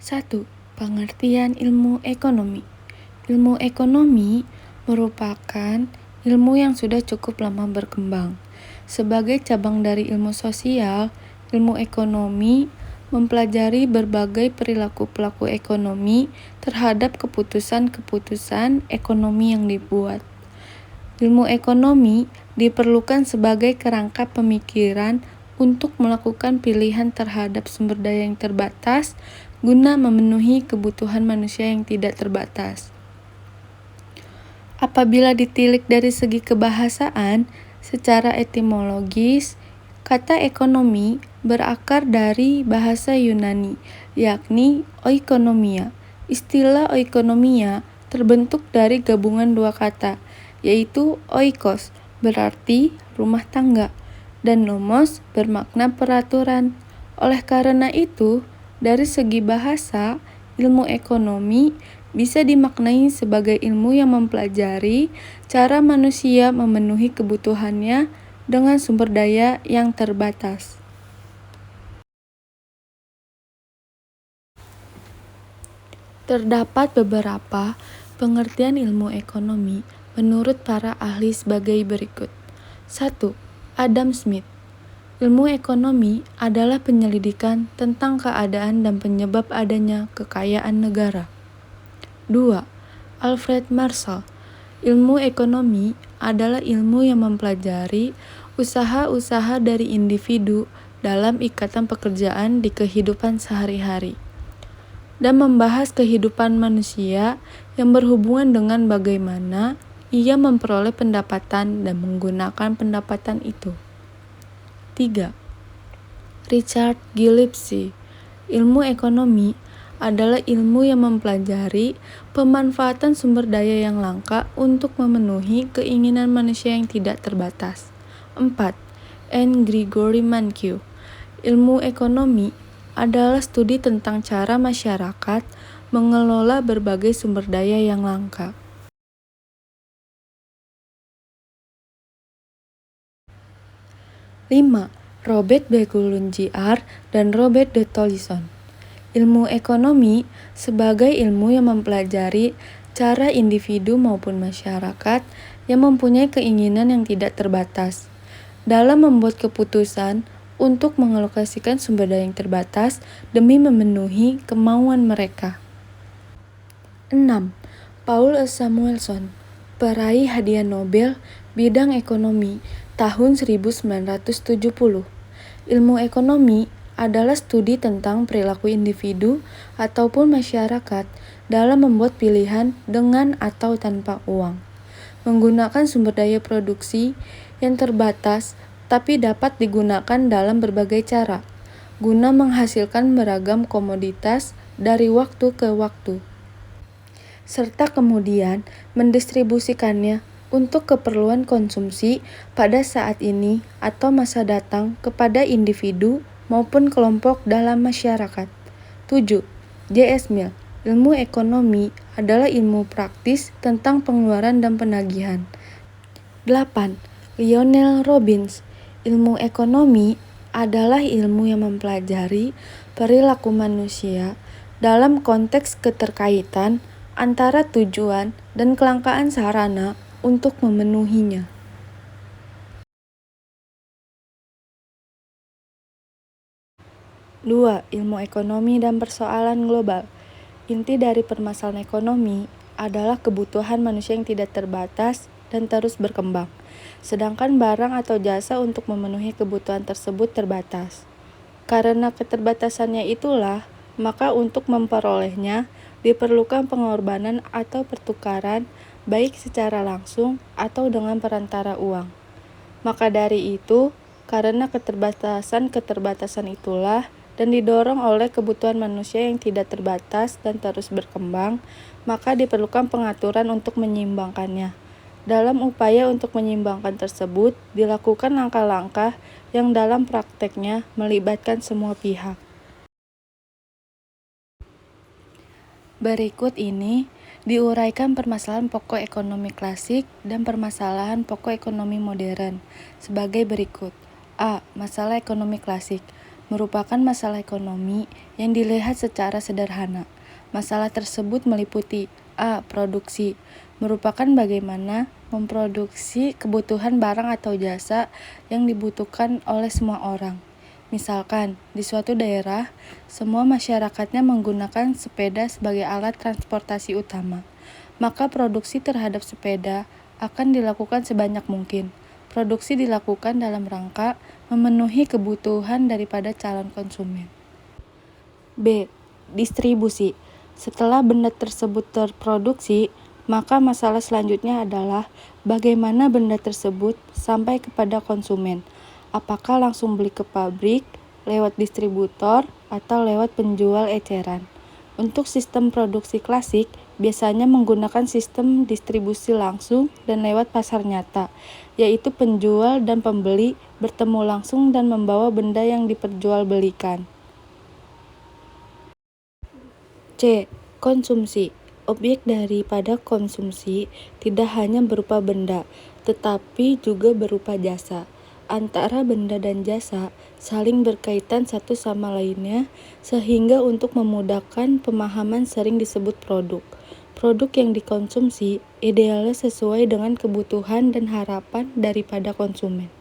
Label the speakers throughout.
Speaker 1: 1. Pengertian ilmu ekonomi. Ilmu ekonomi merupakan ilmu yang sudah cukup lama berkembang. Sebagai cabang dari ilmu sosial, ilmu ekonomi mempelajari berbagai perilaku pelaku ekonomi terhadap keputusan-keputusan ekonomi yang dibuat. Ilmu ekonomi diperlukan sebagai kerangka pemikiran untuk melakukan pilihan terhadap sumber daya yang terbatas guna memenuhi kebutuhan manusia yang tidak terbatas. Apabila ditilik dari segi kebahasaan, secara etimologis, kata ekonomi berakar dari bahasa Yunani, yakni oikonomia. Istilah oikonomia terbentuk dari gabungan dua kata, yaitu oikos, berarti rumah tangga, dan nomos bermakna peraturan. Oleh karena itu, dari segi bahasa, ilmu ekonomi bisa dimaknai sebagai ilmu yang mempelajari cara manusia memenuhi kebutuhannya dengan sumber daya yang terbatas. Terdapat beberapa pengertian ilmu ekonomi menurut para ahli sebagai berikut. 1. Adam Smith. Ilmu ekonomi adalah penyelidikan tentang keadaan dan penyebab adanya kekayaan negara. 2. Alfred Marshall. Ilmu ekonomi adalah ilmu yang mempelajari usaha-usaha dari individu dalam ikatan pekerjaan di kehidupan sehari-hari dan membahas kehidupan manusia yang berhubungan dengan bagaimana ia memperoleh pendapatan dan menggunakan pendapatan itu. 3. Richard Gillespie. Ilmu ekonomi adalah ilmu yang mempelajari pemanfaatan sumber daya yang langka untuk memenuhi keinginan manusia yang tidak terbatas. 4. N. Gregory Mankiw. Ilmu ekonomi adalah studi tentang cara masyarakat mengelola berbagai sumber daya yang langka. 5. Robert Baughn Jr. dan Robert D. Tollison. Ilmu ekonomi sebagai ilmu yang mempelajari cara individu maupun masyarakat yang mempunyai keinginan yang tidak terbatas dalam membuat keputusan untuk mengalokasikan sumber daya yang terbatas demi memenuhi kemauan mereka. 6. Paul S. Samuelson, peraih hadiah Nobel bidang ekonomi tahun 1970. Ilmu ekonomi adalah studi tentang perilaku individu ataupun masyarakat dalam membuat pilihan dengan atau tanpa uang, menggunakan sumber daya produksi yang terbatas tapi dapat digunakan dalam berbagai cara, guna menghasilkan beragam komoditas dari waktu ke waktu, serta kemudian mendistribusikannya untuk keperluan konsumsi pada saat ini atau masa datang kepada individu maupun kelompok dalam masyarakat. 7. J.S. Mill. Ilmu ekonomi adalah ilmu praktis tentang pengeluaran dan penagihan. 8. Lionel Robbins. Ilmu ekonomi adalah ilmu yang mempelajari perilaku manusia dalam konteks keterkaitan antara tujuan dan kelangkaan sarana untuk memenuhinya. 2. Ilmu ekonomi dan persoalan global. Inti dari permasalahan ekonomi adalah kebutuhan manusia yang tidak terbatas dan terus berkembang, sedangkan barang atau jasa untuk memenuhi kebutuhan tersebut terbatas. Karena keterbatasannya itulah, maka untuk memperolehnya diperlukan pengorbanan atau pertukaran baik secara langsung atau dengan perantara uang. Maka dari itu, karena keterbatasan itulah dan didorong oleh kebutuhan manusia yang tidak terbatas dan terus berkembang, maka diperlukan pengaturan untuk menyeimbangkannya. Dalam upaya untuk menyeimbangkan tersebut, dilakukan langkah-langkah yang dalam prakteknya melibatkan semua pihak. Berikut ini diuraikan permasalahan pokok ekonomi klasik dan permasalahan pokok ekonomi modern sebagai berikut. A. Masalah ekonomi klasik. merupakan masalah ekonomi yang dilihat secara sederhana. Masalah tersebut meliputi A. Produksi, merupakan bagaimana memproduksi kebutuhan barang atau jasa yang dibutuhkan oleh semua orang. Misalkan, di suatu daerah, semua masyarakatnya menggunakan sepeda sebagai alat transportasi utama. Maka produksi terhadap sepeda akan dilakukan sebanyak mungkin. Produksi dilakukan dalam rangka memenuhi kebutuhan daripada calon konsumen. B. Distribusi. Setelah benda tersebut terproduksi, maka masalah selanjutnya adalah bagaimana benda tersebut sampai kepada konsumen. Apakah langsung beli ke pabrik, lewat distributor, atau lewat penjual eceran. Untuk sistem produksi klasik, biasanya menggunakan sistem distribusi langsung dan lewat pasar nyata, yaitu penjual dan pembeli bertemu langsung dan membawa benda yang diperjualbelikan. C. Konsumsi. Objek daripada konsumsi tidak hanya berupa benda, tetapi juga berupa jasa. Antara benda dan jasa saling berkaitan satu sama lainnya, sehingga untuk memudahkan pemahaman sering disebut produk. Produk yang dikonsumsi idealnya sesuai dengan kebutuhan dan harapan daripada konsumen.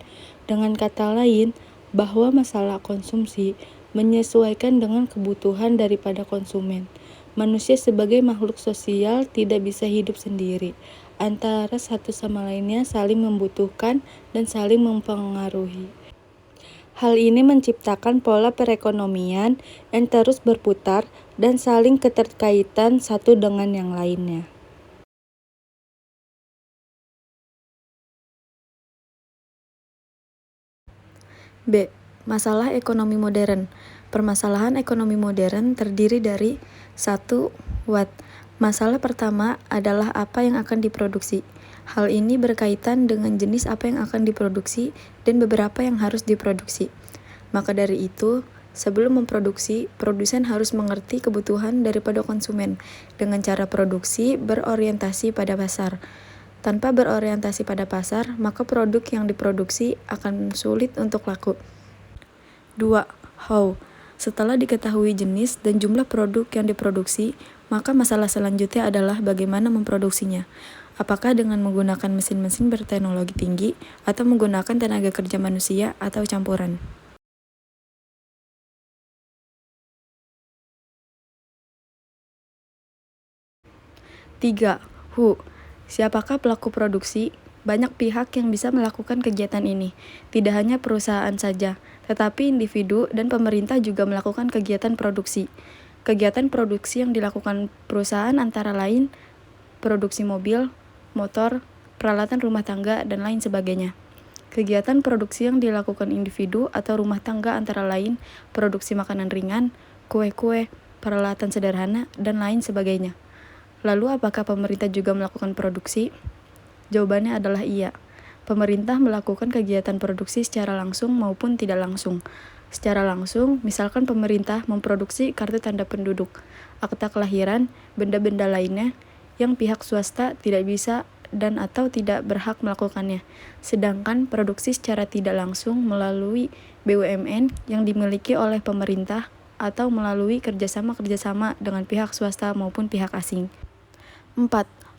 Speaker 1: Dengan kata lain, bahwa masalah konsumsi menyesuaikan dengan kebutuhan daripada konsumen. Manusia sebagai makhluk sosial tidak bisa hidup sendiri. Antara satu sama lainnya saling membutuhkan dan saling mempengaruhi. Hal ini menciptakan pola perekonomian yang terus berputar dan saling keterkaitan satu dengan yang lainnya. B. Masalah ekonomi modern. Permasalahan ekonomi modern terdiri dari 1. What? Masalah pertama adalah apa yang akan diproduksi. Hal ini berkaitan dengan jenis apa yang akan diproduksi dan beberapa yang harus diproduksi. Maka dari itu, sebelum memproduksi, produsen harus mengerti kebutuhan daripada konsumen dengan cara produksi berorientasi pada pasar. Tanpa berorientasi pada pasar, maka produk yang diproduksi akan sulit untuk laku. 2. How? Setelah diketahui jenis dan jumlah produk yang diproduksi, maka masalah selanjutnya adalah bagaimana memproduksinya. Apakah dengan menggunakan mesin-mesin berteknologi tinggi atau menggunakan tenaga kerja manusia atau campuran? Tiga. Who? Siapakah pelaku produksi? Banyak pihak yang bisa melakukan kegiatan ini. Tidak hanya perusahaan saja, tetapi individu dan pemerintah juga melakukan kegiatan produksi. Kegiatan produksi yang dilakukan perusahaan antara lain produksi mobil, motor, peralatan rumah tangga, dan lain sebagainya. Kegiatan produksi yang dilakukan individu atau rumah tangga antara lain produksi makanan ringan, kue-kue, peralatan sederhana, dan lain sebagainya. Lalu apakah pemerintah juga melakukan produksi? Jawabannya adalah iya. Pemerintah melakukan kegiatan produksi secara langsung maupun tidak langsung. Secara langsung, misalkan pemerintah memproduksi kartu tanda penduduk, akta kelahiran, benda-benda lainnya yang pihak swasta tidak bisa dan atau tidak berhak melakukannya. Sedangkan produksi secara tidak langsung melalui BUMN yang dimiliki oleh pemerintah atau melalui kerjasama dengan pihak swasta maupun pihak asing. 4.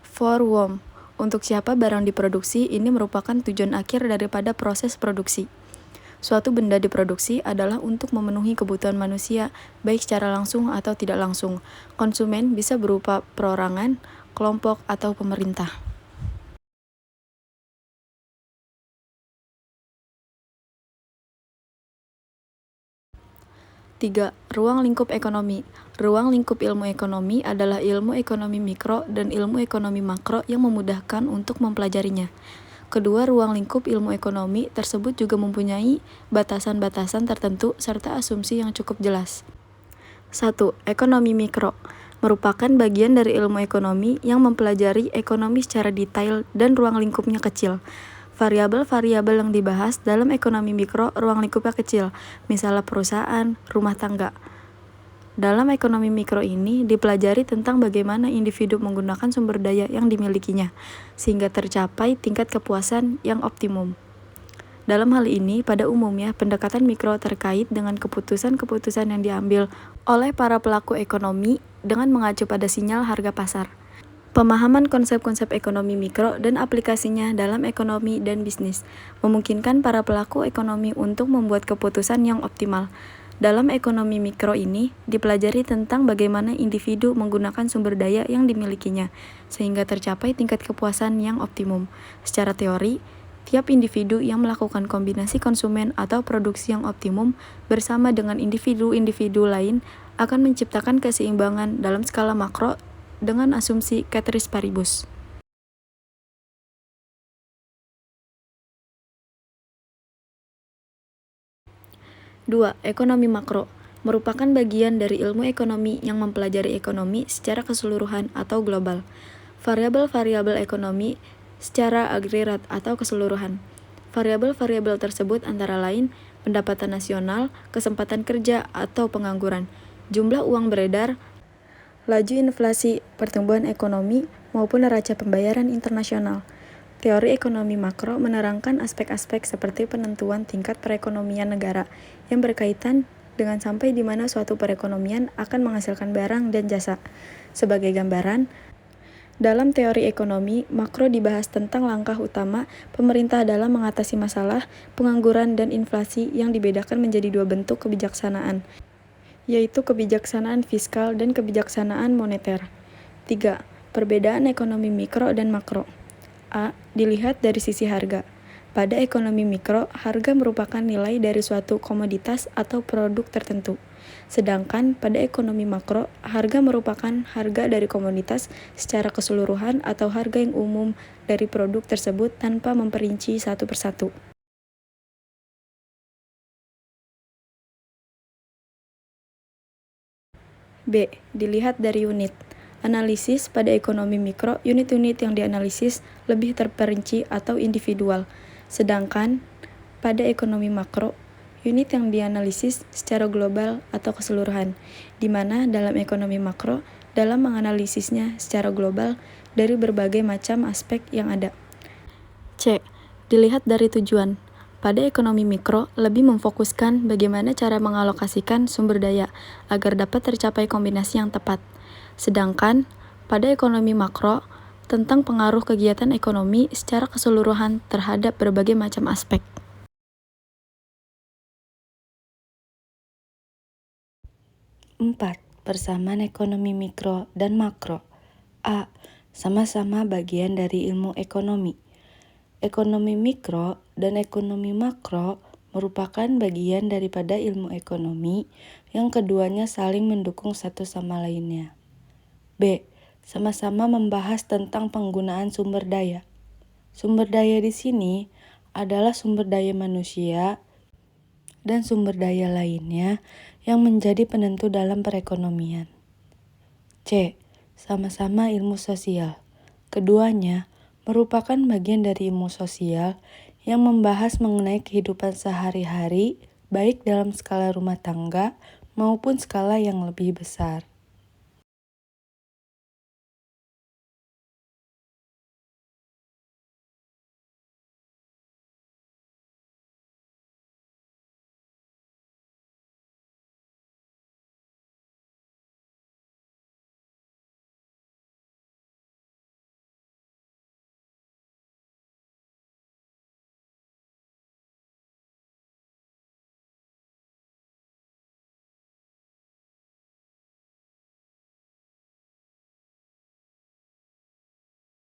Speaker 1: For whom? Untuk siapa barang diproduksi ini merupakan tujuan akhir daripada proses produksi. Suatu benda diproduksi adalah untuk memenuhi kebutuhan manusia, baik secara langsung atau tidak langsung. Konsumen bisa berupa perorangan, kelompok, atau pemerintah. 3. Ruang lingkup ekonomi. Ruang lingkup ilmu ekonomi adalah ilmu ekonomi mikro dan ilmu ekonomi makro yang memudahkan untuk mempelajarinya. Kedua ruang lingkup ilmu ekonomi tersebut juga mempunyai batasan-batasan tertentu serta asumsi yang cukup jelas. 1. Ekonomi mikro merupakan bagian dari ilmu ekonomi yang mempelajari ekonomi secara detail dan ruang lingkupnya kecil. Variabel-variabel yang dibahas dalam ekonomi mikro ruang lingkupnya kecil, misalnya perusahaan, rumah tangga. Dalam ekonomi mikro ini dipelajari tentang bagaimana individu menggunakan sumber daya yang dimilikinya, sehingga tercapai tingkat kepuasan yang optimum. Dalam hal ini, pada umumnya, pendekatan mikro terkait dengan keputusan-keputusan yang diambil oleh para pelaku ekonomi dengan mengacu pada sinyal harga pasar. Pemahaman konsep-konsep ekonomi mikro dan aplikasinya dalam ekonomi dan bisnis memungkinkan para pelaku ekonomi untuk membuat keputusan yang optimal. Dalam ekonomi mikro ini, dipelajari tentang bagaimana individu menggunakan sumber daya yang dimilikinya, sehingga tercapai tingkat kepuasan yang optimum. Secara teori, tiap individu yang melakukan kombinasi konsumen atau produksi yang optimum bersama dengan individu-individu lain akan menciptakan keseimbangan dalam skala makro dengan asumsi ceteris paribus. Dua, ekonomi makro merupakan bagian dari ilmu ekonomi yang mempelajari ekonomi secara keseluruhan atau global. Variabel-variabel ekonomi secara agregat atau keseluruhan. Variabel-variabel tersebut antara lain pendapatan nasional, kesempatan kerja atau pengangguran, jumlah uang beredar, laju inflasi, pertumbuhan ekonomi, maupun neraca pembayaran internasional. Teori ekonomi makro menerangkan aspek-aspek seperti penentuan tingkat perekonomian negara yang berkaitan dengan sampai di mana suatu perekonomian akan menghasilkan barang dan jasa. Sebagai gambaran, dalam teori ekonomi makro dibahas tentang langkah utama pemerintah dalam mengatasi masalah pengangguran dan inflasi yang dibedakan menjadi dua bentuk kebijaksanaan, yaitu kebijaksanaan fiskal dan kebijaksanaan moneter. 3. Perbedaan ekonomi mikro dan makro. A. Dilihat dari sisi harga. Pada ekonomi mikro, harga merupakan nilai dari suatu komoditas atau produk tertentu. Sedangkan pada ekonomi makro, harga merupakan harga dari komoditas secara keseluruhan atau harga yang umum dari produk tersebut tanpa memperinci satu persatu. B. Dilihat dari unit. Analisis pada ekonomi mikro, unit-unit yang dianalisis lebih terperinci atau individual. Sedangkan pada ekonomi makro, unit yang dianalisis secara global atau keseluruhan, di mana dalam ekonomi makro, dalam menganalisisnya secara global dari berbagai macam aspek yang ada. C. Dilihat dari tujuan. Pada ekonomi mikro, lebih memfokuskan bagaimana cara mengalokasikan sumber daya agar dapat tercapai kombinasi yang tepat. Sedangkan pada ekonomi makro, tentang pengaruh kegiatan ekonomi secara keseluruhan terhadap berbagai macam aspek. 4. Persamaan ekonomi mikro dan makro. A. Sama-sama bagian dari ilmu ekonomi. Ekonomi mikro dan ekonomi makro merupakan bagian daripada ilmu ekonomi yang keduanya saling mendukung satu sama lainnya. B. Sama-sama membahas tentang penggunaan sumber daya. Sumber daya di sini adalah sumber daya manusia dan sumber daya lainnya yang menjadi penentu dalam perekonomian. C. Sama-sama ilmu sosial. Keduanya merupakan bagian dari ilmu sosial yang membahas mengenai kehidupan sehari-hari, baik dalam skala rumah tangga maupun skala yang lebih besar.